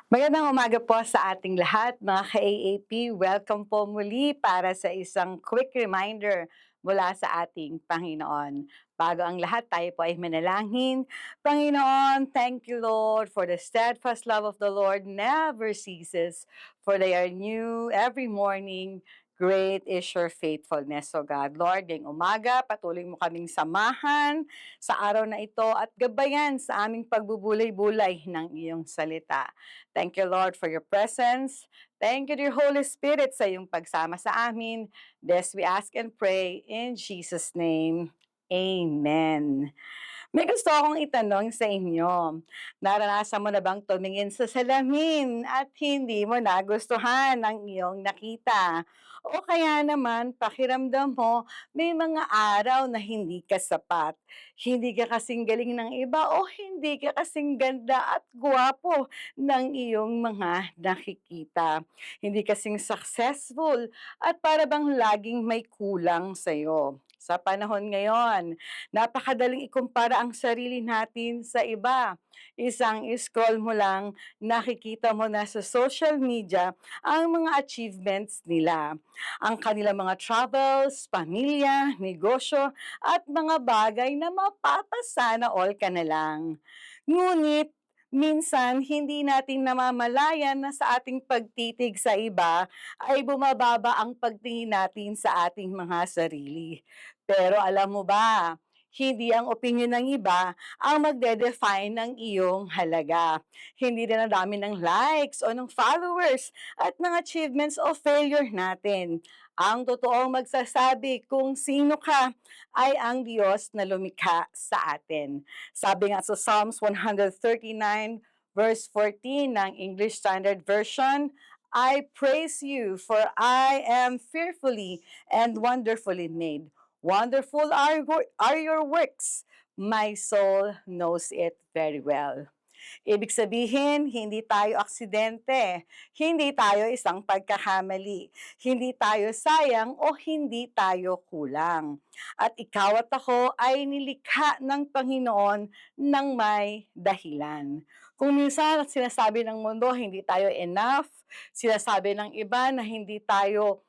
Magandang umaga po sa ating lahat, mga ka-AAP. Welcome po muli para sa isang quick reminder mula sa ating Panginoon. Bago ang lahat, tayo po ay manalangin. Panginoon, thank you, Lord, for the steadfast love of the Lord never ceases, for they are new every morning. Great is your faithfulness, O God. Lord, ngayong umaga, patuloy mo kaming samahan sa araw na ito at gabayan sa aming pagbubulay-bulay ng iyong salita. Thank you, Lord, for your presence. Thank you, dear Holy Spirit, sa iyong pagsama sa amin. This we ask and pray in Jesus' name. Amen. May gusto akong itanong sa inyo. Naranasan mo na bang tumingin sa salamin at hindi mo nagustuhan ang iyong nakita? O kaya naman, pakiramdam mo, may mga araw na hindi ka sapat. Hindi ka kasing galing ng iba o hindi ka kasing ganda at gwapo ng iyong mga nakikita. Hindi kasing successful at para bang laging may kulang sa'yo. Sa panahon ngayon, napakadaling ikumpara ang sarili natin sa iba. Isang scroll mo lang, nakikita mo na sa social media ang mga achievements nila. Ang kanilang mga travels, pamilya, negosyo, at mga bagay na mapapasana all ka na lang. Ngunit, minsan hindi natin namamalayan na sa ating pagtitig sa iba ay bumababa ang pagtingin natin sa ating mga sarili. Pero alam mo ba, hindi ang opinyon ng iba ang magde-define ng iyong halaga. Hindi rin ang dami ng likes o ng followers at ng achievements o failure natin. Ang totoong magsasabi kung sino ka ay ang Diyos na lumikha sa atin. Sabi nga sa Psalms 139 verse 14 ng English Standard Version, I praise you for I am fearfully and wonderfully made. Wonderful are your works. My soul knows it very well. Ibig sabihin, hindi tayo aksidente, hindi tayo isang pagkakamali, hindi tayo sayang o hindi tayo kulang. At ikaw at ako ay nilikha ng Panginoon ng may dahilan. Kung minsan sinasabi ng mundo hindi tayo enough, sinasabi ng iba na hindi tayo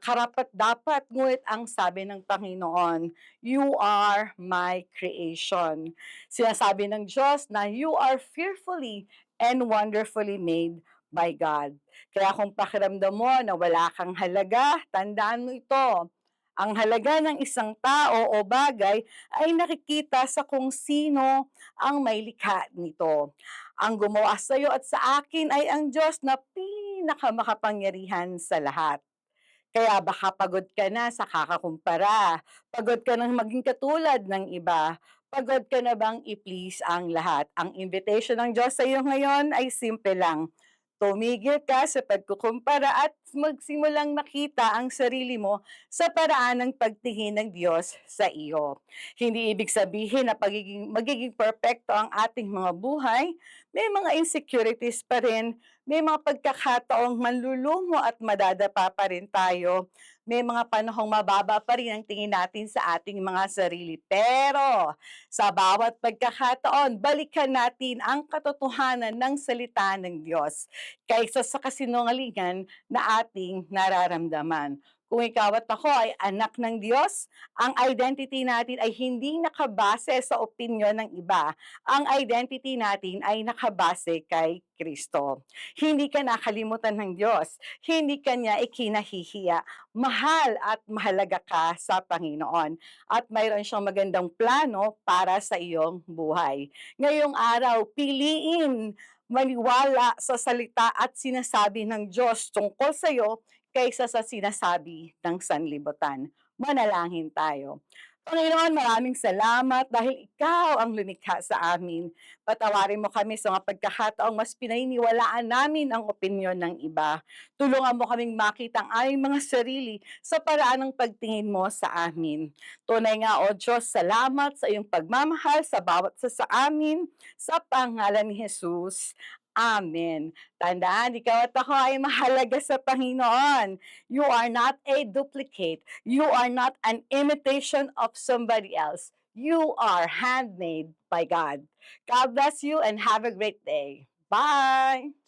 karapat-dapat, ngunit ang sabi ng Panginoon, you are my creation. Sinasabi ng Diyos na you are fearfully and wonderfully made by God. Kaya kung pakiramdam mo na wala kang halaga, tandaan mo ito. Ang halaga ng isang tao o bagay ay nakikita sa kung sino ang may likha nito. Ang gumawa sa iyo at sa akin ay ang Diyos na pinakamakapangyarihan sa lahat. Kaya baka pagod ka na sa kakakumpara, pagod ka ng maging katulad ng iba, pagod ka na bang i-please ang lahat. Ang invitation ng Diyos sa iyo ngayon ay simple lang. Tumigil ka sa pagkukumpara at magsimulang makita ang sarili mo sa paraan ng pagtingin ng Diyos sa iyo. Hindi ibig sabihin na magiging perfecto ang ating mga buhay. May mga insecurities pa rin, may mga pagkakataong manlulumo at madadapa pa rin tayo. May mga panahong mababa pa rin ang tingin natin sa ating mga sarili. Pero sa bawat pagkakataon, balikan natin ang katotohanan ng salita ng Diyos kaysa sa kasinungalingan na ating nararamdaman. Kung ikaw at ako ay anak ng Diyos, ang identity natin ay hindi nakabase sa opinyon ng iba. Ang identity natin ay nakabase kay Kristo. Hindi ka nakalimutan ng Diyos. Hindi ka niya ikinahihiya. Mahal at mahalaga ka sa Panginoon. At mayroon siyang magandang plano para sa iyong buhay. Ngayong araw, piliin maniwala sa salita at sinasabi ng Diyos tungkol sa iyo kaysa sa sinasabi ng sanlibutan. Manalangin tayo. Panginoon, maraming salamat dahil ikaw ang lumikha sa amin. Patawarin mo kami sa mga pagkakataong mas pinaniniwalaan namin ang opinyon ng iba. Tulungan mo kaming makita ang aming mga sarili sa paraan ng pagtingin mo sa amin. Tunay nga, O Diyos, salamat sa iyong pagmamahal sa bawat sa amin, sa pangalan ni Jesus. Amen. Tandaan, ikaw at ako ay mahalaga sa Panginoon. You are not a duplicate. You are not an imitation of somebody else. You are handmade by God. God bless you and have a great day. Bye!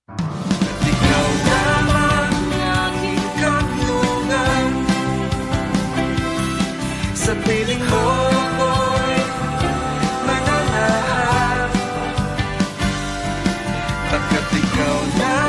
Ikaw lamang aking kanlungan. Sa piling mo ako'y mananahan, pagkat ikaw na